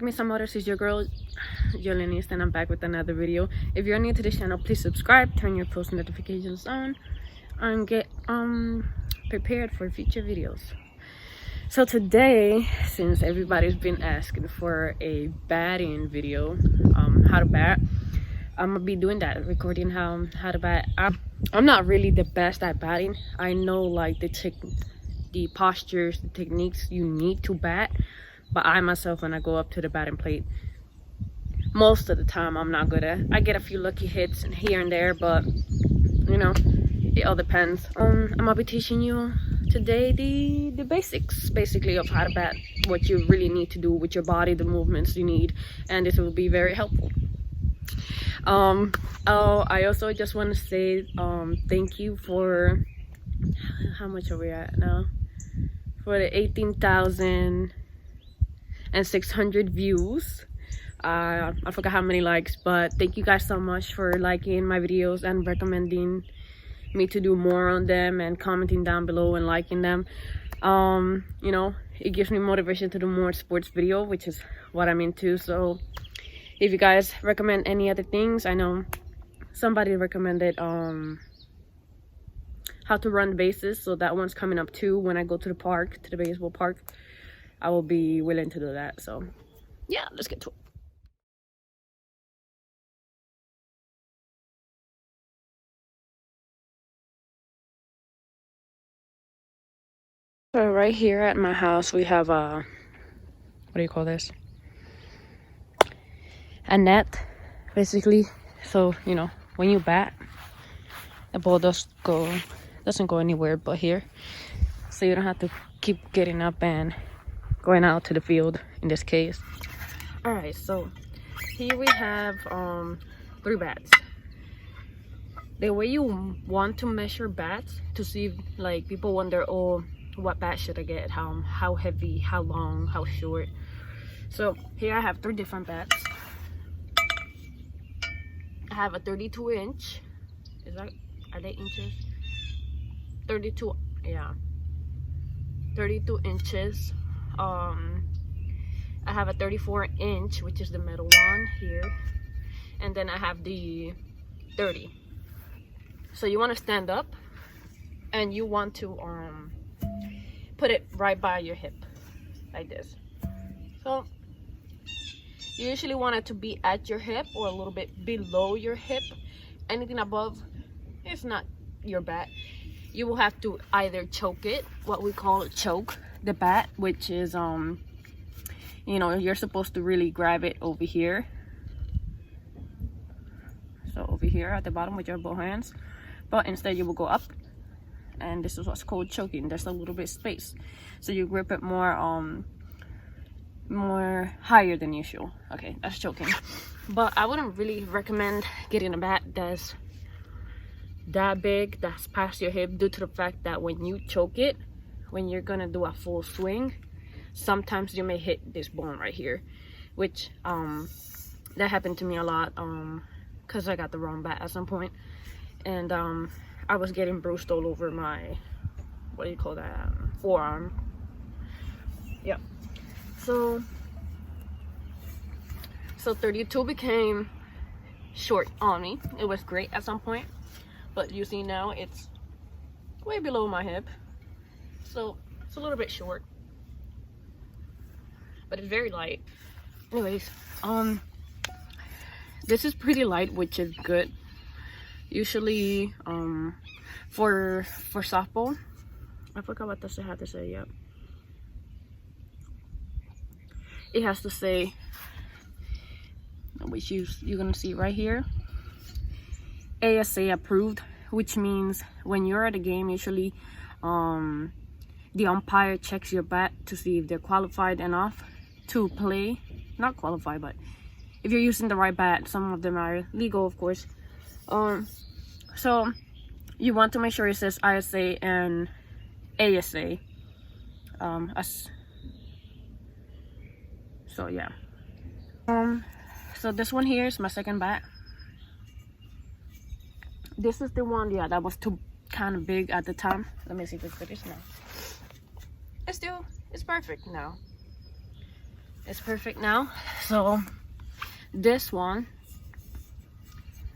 me some others. Is your girl Jolene, and I'm back with another video. If you're new to this channel, please subscribe, turn your post notifications on, and get prepared for future videos. So today, since everybody's been asking for a batting video, how to bat, I'm gonna be doing that, recording how to bat. I'm not really the best at batting. I know like the postures, the techniques you need to bat, but I myself, when I go up to the batting plate, most of the time I'm not good at. I get a few lucky hits here and there, but you know, it all depends. I'm gonna be teaching you today the basics basically of how to bat, what you really need to do with your body, the movements you need, and this will be very helpful. I also just want to say thank you for, how much are we at now, for the 18,600 views. I forgot how many likes, but thank you guys so much for liking my videos and recommending me to do more on them and commenting down below and liking them. You know, it gives me motivation to do more sports video, which is what I'm into. So if you guys recommend any other things, I know somebody recommended how to run the bases, so that one's coming up too. When I go to the park, to the baseball park, I will be willing to do that. So yeah, let's get to it. So right here at my house, we have a, what do you call this? A net, basically. So, you know, when you bat, the ball doesn't go anywhere but here. So you don't have to keep getting up and going out to the field in this case. Alright, so here we have 3 bats. The way you want to measure bats, to see, like, people wonder, oh, what bat should I get, how heavy, how long, how short. So here I have 3 different bats. I have a 32 inch, are they inches? 32, yeah, 32 inches. I have a 34 inch, which is the middle one here, and then I have the 30. So you want to stand up and you want to put it right by your hip, like this. So you usually want it to be at your hip or a little bit below your hip. Anything above, it's not your bat. You will have to either choke it, what we call choke the bat, which is you know, you're supposed to really grab it over here. So over here at the bottom with your both hands, but instead you will go up, and this is what's called choking. There's a little bit of space, so you grip it more higher than usual. Okay, that's choking. But I wouldn't really recommend getting a bat that's that big, that's past your hip, due to the fact that when you choke it, when you're gonna do a full swing, sometimes you may hit this bone right here, which that happened to me a lot because I got the wrong bat at some point, and I was getting bruised all over my, what do you call that, forearm. Yep. So 32 became short on me. It was great at some point, but you see now it's way below my hip, so it's a little bit short, but it's very light. Anyways, this is pretty light, which is good. Usually for softball, I forgot what this had to say. Yep, it has to say, which you're gonna see right here, ASA approved, which means when you're at a game, usually the umpire checks your bat to see if they're qualified enough to play. Not qualified, but if you're using the right bat. Some of them are legal, of course. So you want to make sure it says ISA and ASA. So yeah. So this one here is my second bat. This is the one, yeah, that was too kind of big at the time. Let me see if it's finished now. It's perfect now. It's perfect now. So this one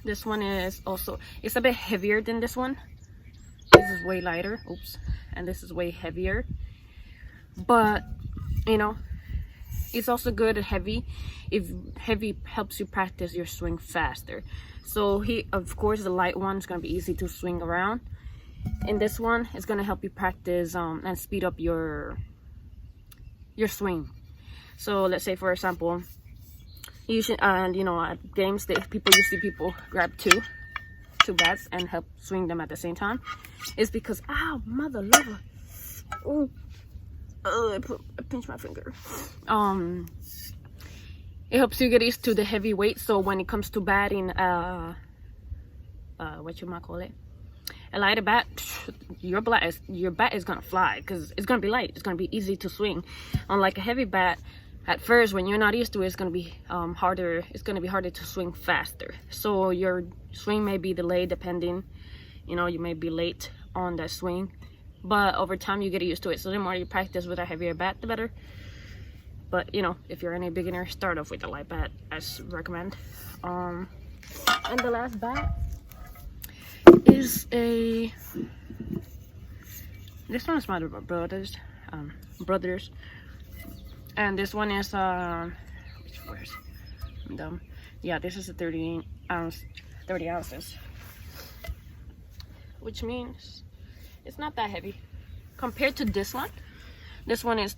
is also, it's a bit heavier than this one. This is way lighter. Oops. And this is way heavier. But, you know, it's also good at heavy if heavy helps you practice your swing faster. So of course, the light one is going to be easy to swing around. And this one is going to help you practice and speed up your swing. So let's say, for example, you should, you know, at games, you see people grab two bats and help swing them at the same time. It's because, ow, mother lover. Oh, I pinched my finger. It helps you get used to the heavy weight. So when it comes to batting, what you might call it, a lighter bat, your bat is gonna fly because it's gonna be light. It's gonna be easy to swing. Unlike a heavy bat, at first when you're not used to it, it's gonna be harder. It's gonna be harder to swing faster. So your swing may be delayed depending. You know, you may be late on that swing, but over time you get used to it. So the more you practice with a heavier bat, the better. But you know, if you're any beginner, start off with a light bat, as recommend. And the last bat is this one is my brothers, and this one is I'm dumb. Yeah, this is a 30 ounces, which means it's not that heavy compared to this one. This one is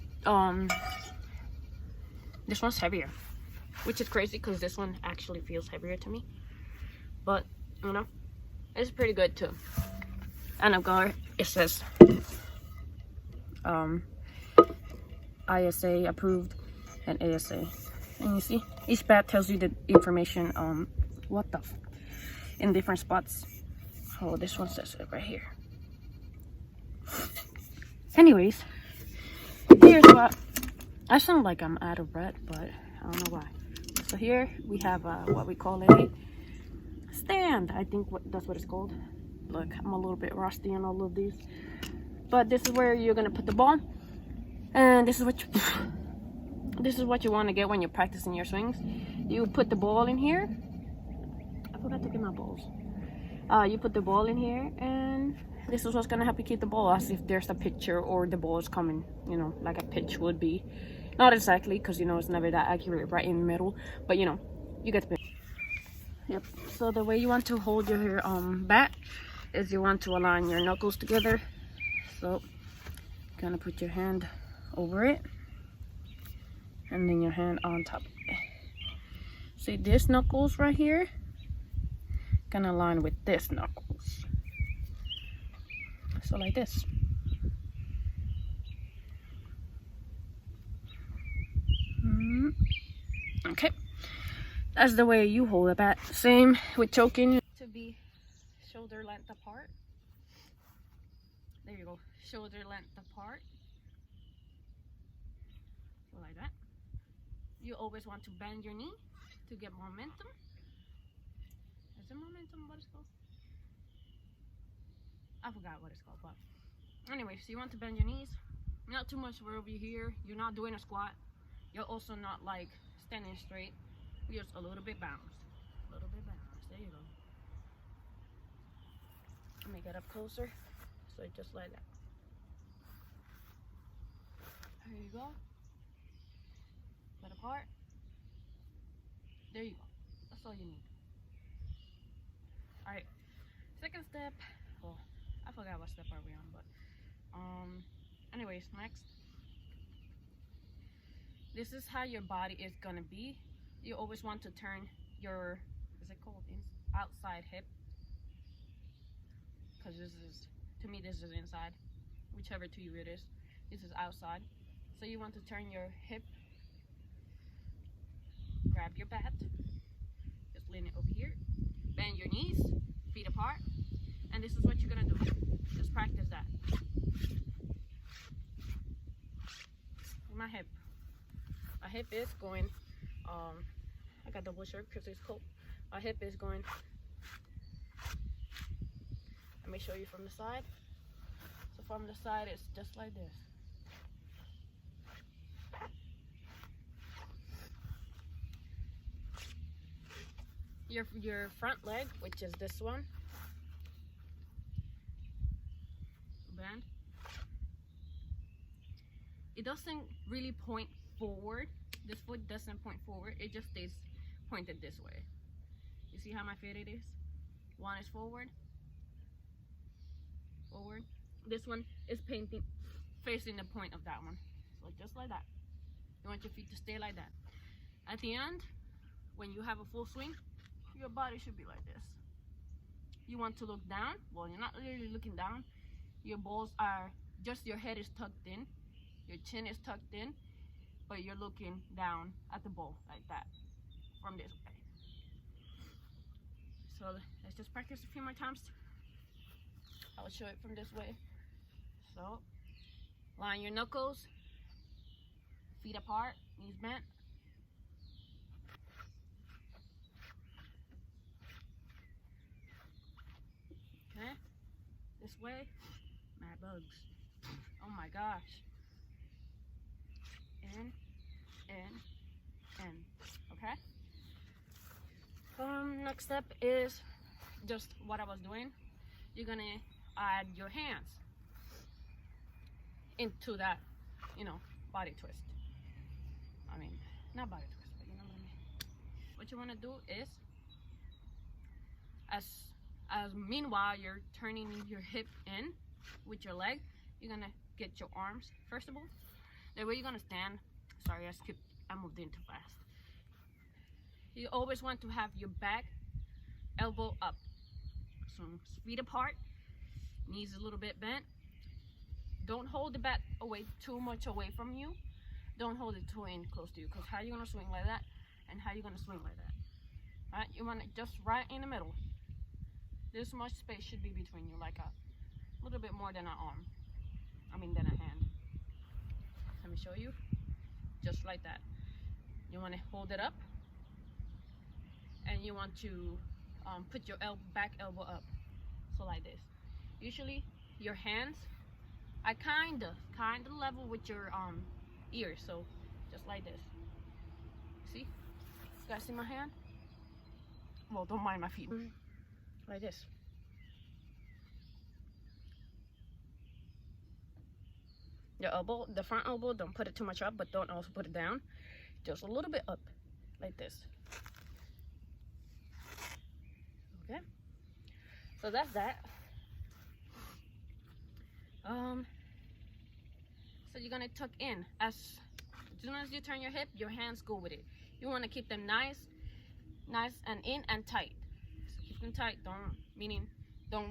this one's heavier, which is crazy because this one actually feels heavier to me. But you know, it's pretty good too. And of course, it says ISA approved and ASA. And you see, each bat tells you the information in different spots. Oh, this one says it right here. Anyways, here's what I sound like I'm out of breath, but I don't know why. So here we have what we call a stand. I think that's what it's called. Look, I'm a little bit rusty on all of these, but this is where you're gonna put the ball, and this is what you want to get when you're practicing your swings. You put the ball in here. I forgot to get my balls. You put the ball in here, and this is what's gonna help you keep the ball, as if there's a pitcher or the ball is coming, you know, like a pitch would be. Not exactly, because you know it's never that accurate right in the middle, but you know, you get the picture. Yep. So the way you want to hold your bat is you want to align your knuckles together. So kind of put your hand over it, and then your hand on top of it. See this knuckles right here? Gonna align with this knuckles. So like this. Okay, that's the way you hold a bat. Same with choking, to be shoulder length apart. There you go, shoulder length apart. So like that. You always want to bend your knee to get momentum. Is it momentum what it's called? I forgot what it's called, but anyway, so you want to bend your knees. Not too much over here. You're not doing a squat. You're also not like standing straight. You're just a little bit balanced. A little bit balanced. There you go. Let me get up closer. So just like that. There you go. Put apart. There you go. That's all you need. Alright. Second step. Well, I forgot what step are we on, but anyways, next. This is how your body is gonna be. You always want to turn your, is it called outside hip? Because this is, to me, this is inside. Whichever to you it is. This is outside. So you want to turn your hip. Grab your bat. Just lean it over here. Bend your knees, feet apart. And this is what you're gonna do. Just practice that. My hip. My hip is going, I got double shirt because it's cold. My hip is going, let me show you from the side. So from the side, it's just like this. your front leg, which is this one, bend. It doesn't really point forward. This foot doesn't point forward. It just stays pointed this way. You see how my feet it is? One is forward. Forward. This one is facing the point of that one. So just like that. You want your feet to stay like that. At the end, when you have a full swing, your body should be like this. You want to look down. Well, you're not really looking down. Your balls are just, your head is tucked in. Your chin is tucked in, but you're looking down at the ball like that from this way. So let's just practice a few more times. I'll show it from this way. So line your knuckles, feet apart, knees bent. Okay, this way. Mad bugs. Oh my gosh. In, okay. Next step is just what I was doing. You're gonna add your hands into that, body twist. I mean, not body twist, but you know what I mean. What you wanna do is, as meanwhile you're turning your hip in with your leg, you're gonna get your arms first of all. The way you're gonna stand, sorry, I moved in too fast. You always want to have your back elbow up. So feet apart, knees a little bit bent. Don't hold the bat too much away from you. Don't hold it too in close to you, because how you gonna swing like that and how you gonna swing like that? Alright, you want it just right in the middle. This much space should be between you, like a little bit more than an arm. Than a hand. Let me show you. Just like that. You want to hold it up, and you want to put your back elbow up. So like this. Usually your hands are kind of level with your ears. So just like this. See? You guys see my hand? Well, don't mind my feet. Like this. Your elbow, the front elbow, don't put it too much up, but don't also put it down. Just a little bit up, like this. Okay. So that's that. So you're gonna tuck in. As soon as you turn your hip, your hands go with it. You want to keep them nice and in and tight. So keep them tight. Don't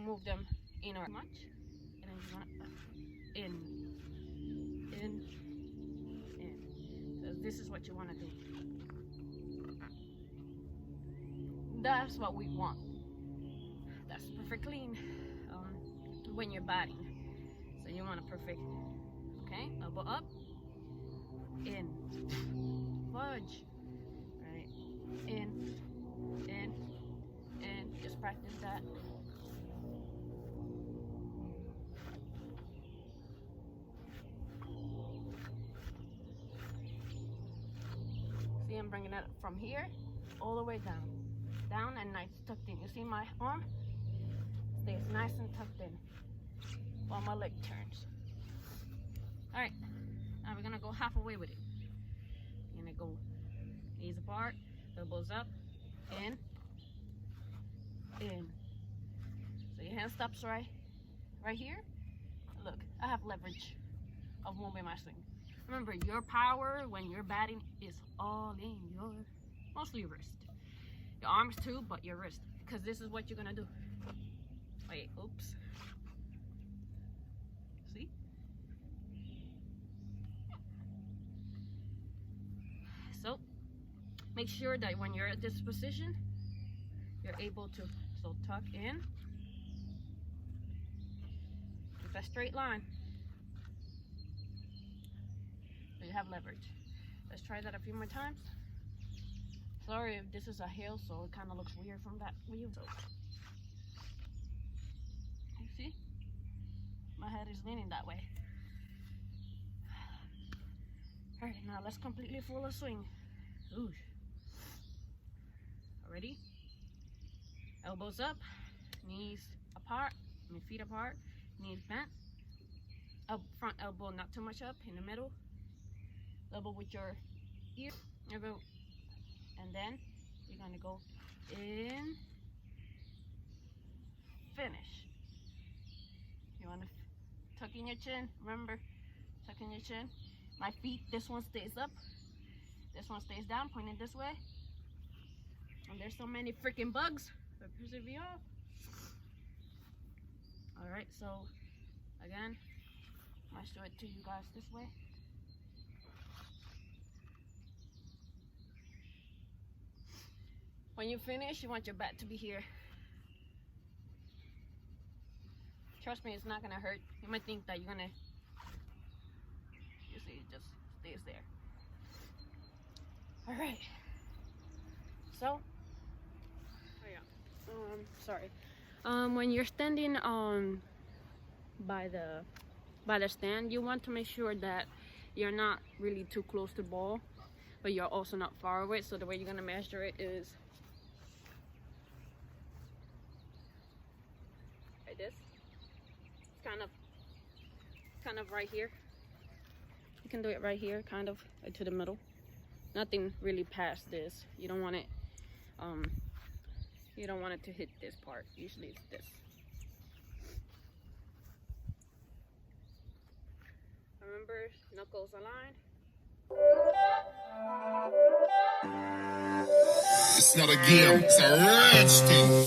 move them in or much. And then you want in. So this is what you want to do. That's what we want. That's perfect clean when you're batting. So you want a perfect, okay, elbow up, in, fudge, right, in, just practice that. See, I'm bringing it from here all the way down and nice tucked in. You see my arm stays nice and tucked in while my leg turns. All right, now we're gonna go halfway with it. You're gonna go knees apart, elbows up, in. So your hand stops right here. Look, I have leverage of moving my swing. Remember, your power when you're batting is all in your, mostly your wrist. Your arms too, but your wrist. Because this is what you're gonna do. Wait, oops. See? So, make sure that when you're at this position, you're able to, so tuck in. Keep a straight line. So you have leverage. Let's try that a few more times. Sorry if this is a hill, so it kind of looks weird from that view. So, you see? My head is leaning that way. Alright, now let's completely full swing. Ooh. Ready? elbows up, knees apart, feet apart, knees bent, up front elbow not too much up, in the middle, level with your ear, and then you're gonna go in, finish. You wanna tuck in your chin, remember, tuck in your chin. My feet, this one stays up, this one stays down, pointing this way. And there's so many freaking bugs that piss me off. Alright, so again, I show it to you guys this way. When you finish, you want your back to be here. Trust me, it's not gonna hurt. You might think that you're gonna, you see, it just stays there. Alright. So, sorry. When you're standing by the stand, you want to make sure that you're not really too close to the ball, but you're also not far away. So the way you're gonna measure it is like this. It's kind of right here. You can do it right here, kind of to the middle. Nothing really past this. You don't want it. You don't want it to hit this part. Usually it's this. Remember, knuckles aligned. It's not a game, it's a rich thing.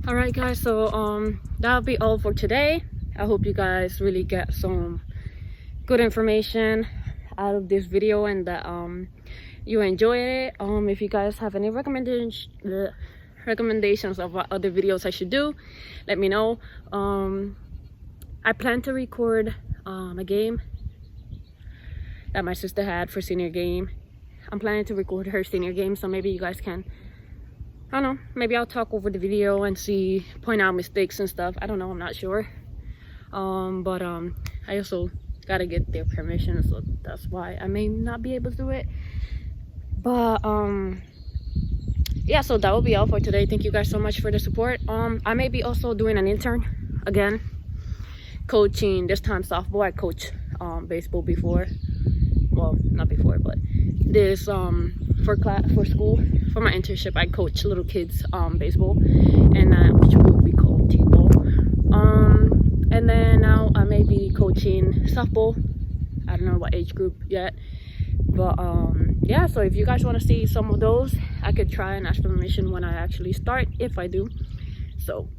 Alright guys, so that'll be all for today. I hope you guys really get some good information out of this video and that you enjoyed it. If you guys have any recommendations of what other videos I should do, let me know. I plan to record a game that my sister had for senior game. I'm planning to record her senior game, so maybe you guys can, I don't know, maybe I'll talk over the video and point out mistakes and stuff. I don't know, I'm not sure. But I also gotta get their permission, so that's why I may not be able to do it. But yeah, so that will be all for today. Thank you guys so much for the support. I may be also doing an intern again, coaching, this time softball. I coached baseball before, well, not before, but this for school, for my internship, I coach little kids baseball, and which will be called T-ball. And then now I may be coaching softball. I don't know what age group yet, But yeah, so if you guys want to see some of those, I could try and ask permission when I actually start, if I do. So